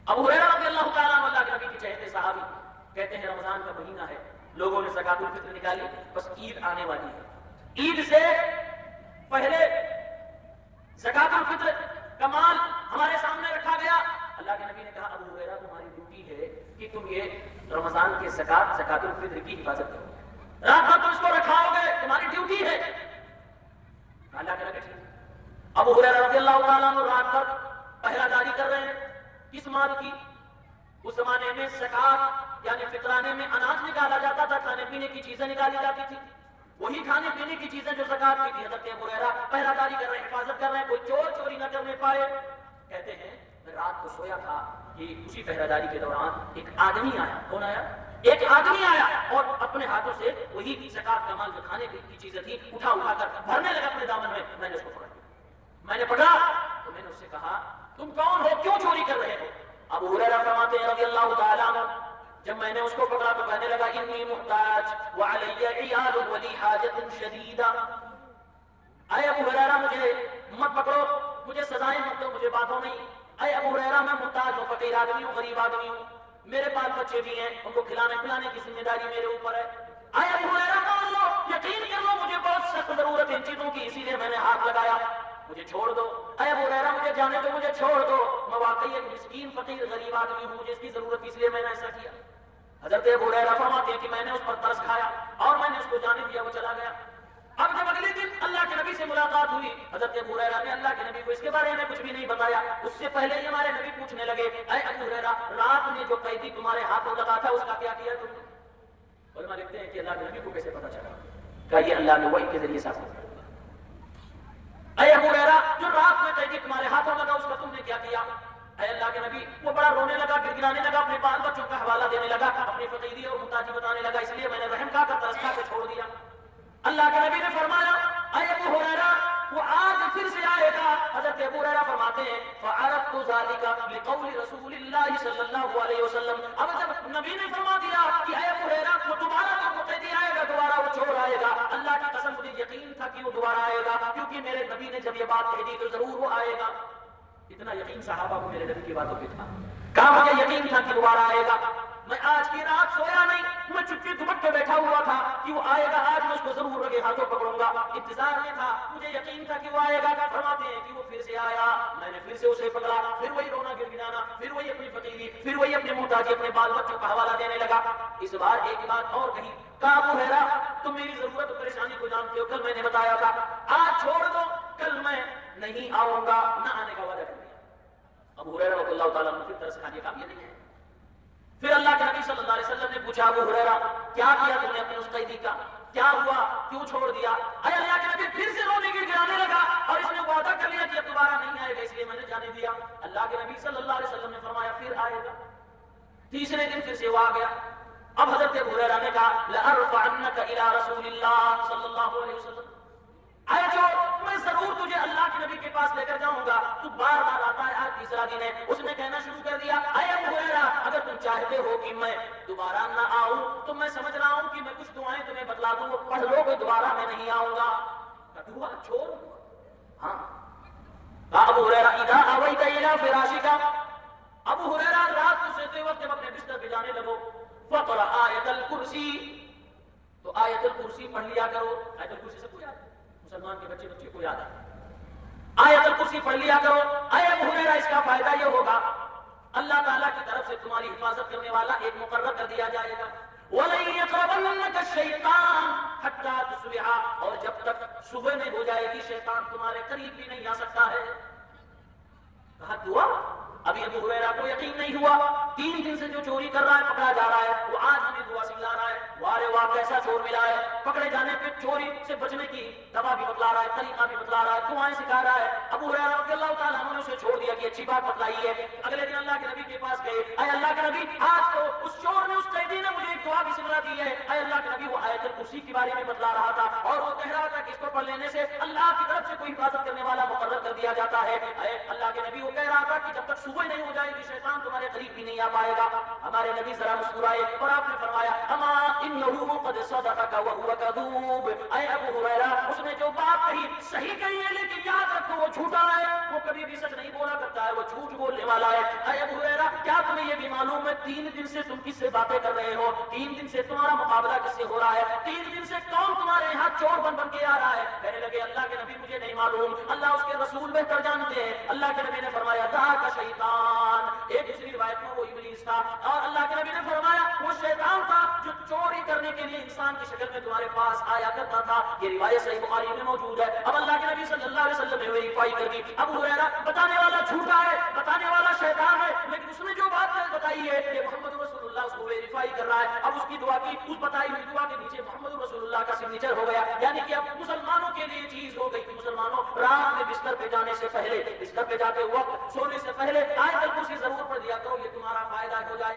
ابو ہریرہ رضی اللہ تعالیٰ عنہ اللہ کے نبی کے چہتے صحابی کہتے ہیں رمضان کا مہینہ ہے، لوگوں نے زکوٰۃ الفطر نکالی، بس عید آنے والی ہے، عید سے پہلے زکوٰۃ الفطر کا مال ہمارے سامنے رکھا گیا۔ اللہ کے نبی نے کہا ابو ہریرہ تمہاری ڈیوٹی ہے کہ تم یہ رمضان کے زکوٰۃ الفطر کی حفاظت کرو، رات بھر تم اس کو رکھاؤ گے، تمہاری ڈیوٹی ہے۔ اللہ کے نبی ابو ہریرہ رضی اللہ تعالیٰ عنہ رات بھر پہرہ داری کر رہے ہیں، کس مال کی؟ اس زمانے میں زکوٰۃ یعنی فطرانے میں اناج نکالا جاتا تھا، کھانے پینے کی چیزیں نکالی جاتی تھی، وہی کھانے پینے کی چیزیں جو زکوٰۃ کی تھی۔ حضرت ابو ہریرہ پہرہ داری کر رہے ہیں، حفاظت کر رہے ہیں، کوئی چور چوری نہ کرنے پائے۔ کہتے ہیں میں رات کو سویا تھا کہ اسی پہرہ داری کے دوران ایک آدمی آیا۔ کون آیا؟ ایک آدمی آیا اور اپنے ہاتھوں سے وہی زکوٰۃ کا مال جو کھانے کی چیزیں تھی اٹھا کر بھرنے لگا اپنے دامن میں۔ میں نے اس کو پکڑا، میں نے پکڑا تو میں نے اس سے کہا تم کون ہو، کیوں چوری کر رہے ہو؟ ابو ہریرہ فرماتے ہیں رضی اللہ تعالیٰ عنہ جب میں نے اس کو پکڑا تو کہنے لگا انی محتاج وعلی عیال ولی حاجت شدیدہ۔ اے ابو ہریرہ مجھے مت پکڑو، مجھے سزائیں مت دو، مجھے باتوں نہیں۔ اے ابو ہریرہ میں محتاج ہوں، فقیر آدمی ہوں، غریب آدمی ہوں، میرے بال بچے بھی ہیں، ان کو کھلانے پلانے کی ذمہ داری میرے اوپر ہے۔ اے ابو ہریرہ مان لو، یقین کر لو مجھے بہت سخت ضرورت ہے ان چیزوں کی، اسی لیے میں نے ہاتھ لگایا، مجھے چھوڑ دو۔ اے ابو ہریرہ مجھے جانے دو، مجھے چھوڑ دو، میں واقعی ایک مسکین فقیر غریب آدمی ہوں، مجھے اس کی ضرورت تھی، اس لیے میں نے ایسا کیا۔ حضرت ابو ہریرہ فرماتے ہیں کہ میں نے اس پر ترس کھایا اور میں نے اس کو جانے دیا، وہ چلا گیا۔ اب جب اگلے دن اللہ کے نبی سے ملاقات ہوئی، حضرت ابو ہریرہ نے اللہ کے نبی کو اس کے بارے میں کچھ بھی نہیں بتایا۔ اس سے پہلے ہی ہمارے نبی پوچھنے لگے اے ابو ہریرہ رات میں جو قیدی تمہارے ہاتھوں لگا تھا اس کا کیا کیا تم نے؟ علماء لکھتے ہیں کہ اللہ کے نبی کو کیسے پتا چلا؟ کہ یہ اللہ کے وحی کے ذریعے صاف ہوتا ہے۔ اے ابو ہریرہ جو رات میں قیدی تمہارے ہاتھوں لگا اس کا تم نے کیا کیا؟ اے اللہ کے نبی وہ بڑا رونے لگا، گڑگڑانے لگا، اپنے بال بچوں کا حوالہ دینے لگا، اپنی فقیری اور محتاجی بتانے لگا، اس لیے میں نے رحم کھا کر ترس کھا کے چھوڑ دیا۔ اللہ کے نبی نے فرمایا اے ابو ہریرہ وہ آج پھر سے آئے گا۔ حضرت ابو ہریرہ فرماتے ہیں فعرفت ذلك لقول رسول اللہ صلی اللہ علیہ وسلم۔ اب جب نبی نے فرما دیا کہ اے ابو ہریرہ وہ دوبارہ تو قیدی آئے گا، دوبارہ وہ چور آئے گا، اللہ کی قسم مجھے یقین تھا کہ وہ دوبارہ آئے گا، کیونکہ میرے نبی نے جب یہ بات کہہ دی تو ضرور وہ آئے گا۔ اتنا یقین صحابہ کو میرے نبی کی باتوں پہ تھا، کہا مجھے یقین تھا کہ دوبارہ آئے گا۔ میں آج کی رات سویا نہیں، میں چپکے دبک کے بیٹھا ہوا تھا کہ وہ آئے گا، آج میں اس کو ضرور رگے ہاتھوں پکڑوں گا، انتظار میں تھا، مجھے یقین تھا کہ وہ آئے گا۔ فرماتے ہیں کہ وہ پھر سے آیا، میں نے پھر سے اسے پکڑا، پھر وہی رونا گڑگڑانا، پھر وہی اپنی فقیری، پھر وہی اپنے محتاجی، اپنے بال بچوں کا حوالہ دینے لگا۔ اس بار ایک بات اور کہی، کہا ابو ہریرہ تم میری ضرورت اور پریشانی کو جانتے ہو، کل میں نے بتایا تھا آج چھوڑ دو، کل میں نہیں آؤں گا، نہ آنے کا وعدہ کر دیا۔ ابو ہریرہ رضی اللہ تعالیٰ عنہ پھر ترس کھانے کا یہ نہیں ہے۔ پھر اللہ کے نبی صلی اللہ علیہ وسلم نے پوچھا ابو ہریرہ کیا کیا تم نے اپنے اس قیدی کا، کیا ہوا، کیوں چھوڑ دیا؟ اے اللہ کے نبی پھر سے رونے گڑگڑانے لگا اور اس نے وعدہ کر لیا کہ اب دوبارہ نہیں آئے گا، اس لیے میں نے جانے دیا۔ اللہ کے نبی صلی اللہ علیہ وسلم نے فرمایا پھر آئے گا۔ تیسرے دن پھر سے وہ آ گیا۔ اب حضرت ابو ہریرہ نے کہا لأرفعنک الی رسول اللہ صلی اللہ علیہ وسلم، اے جو میں ضرور تجھے اللہ کے نبی کے پاس لے کر جاؤں گا۔ تو بار بار آتا ہے، آج تیسرا دن ہے، اس نے کہنا شروع کر دیا اے ابو ہریرہ اگر تم چاہتے ہو کہ میں دوبارہ نہ آؤں تو میں سمجھ رہا ہوں کہ میں کچھ دعائیں تمہیں بتلا دوں، وہ پڑھ لو گے، دوبارہ میں نہیں آؤں گا۔ دعا چھوڑ ہاں ابو ہریرہ اذا اویت الی فراشک، ابو ہریرہ رات کو سوتے وقت جب اپنے بستر پہ جانے لگو فقرأ آیت الکرسی، تو آیت الکرسی پڑھ لیا کرو۔ آیت الکرسی سے کوئی مسلمان کے بچے کو یاد ہے، آیت الکرسی پڑھ لیا کرو۔ اے ابو ہریرہ اس کا فائدہ یہ ہوگا اللہ تعالیٰ کی طرف سے تمہاری حفاظت کرنے والا ایک مقرر کر دیا جائے گا۔ وَلَن يَقْرَبَنَّكَ الشَّيْطَانُ حَتَّىٰ تُصْبِحَ، اور جب تک صبح نہیں ہو جائے گی شیطان تمہارے قریب بھی نہیں آ سکتا ہے۔ کہا دعا؟ ابھی ابو ہریرہ کو یقین نہیں ہوا، 3 دن سے جو چوری کر رہا ہے پکڑا جا رہا ہے، وہ آج ہمیں دعا سکھلا رہا ہے، وارے واہ کیسا چور ملا ہے، پکڑے جانے پہ چوری سے بچنے کی دوا بھی بتلا رہا ہے، طریقہ بھی بتلا رہا ہے، دعائیں سکھا رہا ہے۔ ابو ہریرہ رضی اللہ تعالیٰ عنہ نے اسے چھوڑ دیا کہ اچھی بات بتلائی ہے۔ اگلے دن اللہ کے نبی کے پاس گئے، اے اللہ کے نبی آج تو اس چور نے، اس قیدی نے مجھے ایک دعا بھی سکھلا دی ہے۔ اے اللہ کے نبی وہ آیت الکرسی کے بارے میں بتلا رہا تھا اور وہ کہہ رہا تھا کہ اس کو پڑھ لینے سے اللہ کی طرف سے کوئی حفاظت کرنے والا مقرر کر دیا جاتا ہے۔ اے اللہ کے نبی وہ کہہ رہا تھا کہ جب تک صبح نہیں ہو جائے گی شیطان تمہارے قریب بھی نہیں آ پائے گا۔ ہمارے نبی ذرا مسکرائے اور آپ نے فرمایا اما انہ قد صدقک وہو کذوب، اے ابو ہریرہ اس نے جو بات کہی صحیح کہی ہے، لیکن یاد رکھو وہ جھوٹا ہے، وہ کبھی بھی سچ نہیں بولا کرتا ہے، وہ جھوٹ بولنے والا ہے۔ اے ابو ہریرہ کیا ہمیں یہ بھی معلوم ہے 3 دن سے تم کس سے باتیں کر رہے ہو, 3 دن سے تمہارا مقابلہ کس سے ہو رہا ہے, 3 دن سے کون تمہارے یہاں چور بن بن کے آ رہا ہے. کہنے لگے اللہ کے نبی مجھے نہیں معلوم, اللہ اس کے رسول بہتر جانتے ہیں. اللہ کے نبی نے فرمایا تھا کا شیطان, ایک دوسری روایت میں وہ ابلیس تھا, اور اللہ کے نبی نے فرمایا وہ شیطان تھا جو چوری کرنے کے لیے انسان کی شکل میں تمہارے پاس آیا کرتا تھا. یہ روایت صحیح بخاری میں موجود ہے. اب اللہ کے نبی صلی اللہ علیہ وسلم نے ویریفائی کر دی. ابو ہریرہ بتانے والا جھوٹا ہے, بتانے والا شیطان ہے, لیکن اس نے جو بات بتائی ہے یہ محمد رسول اللہ اس کو ویریفائی کر رہا ہے. اب اس کی دعا کی, اس بتائی ہوئی دعا کے نیچے محمد رسول اللہ کا سگنیچر ہو گیا. یعنی کہ اب مسلمانوں کے لیے چیز ہو گئی کہ مسلمانوں رات میں بستر پہ جانے سے پہلے, بستر پہ جاتے وقت, سونے سے پہلے آیت الکرسی ضرور پڑھ دیا کرو, یہ تمہارا فائدہ ہو جائے.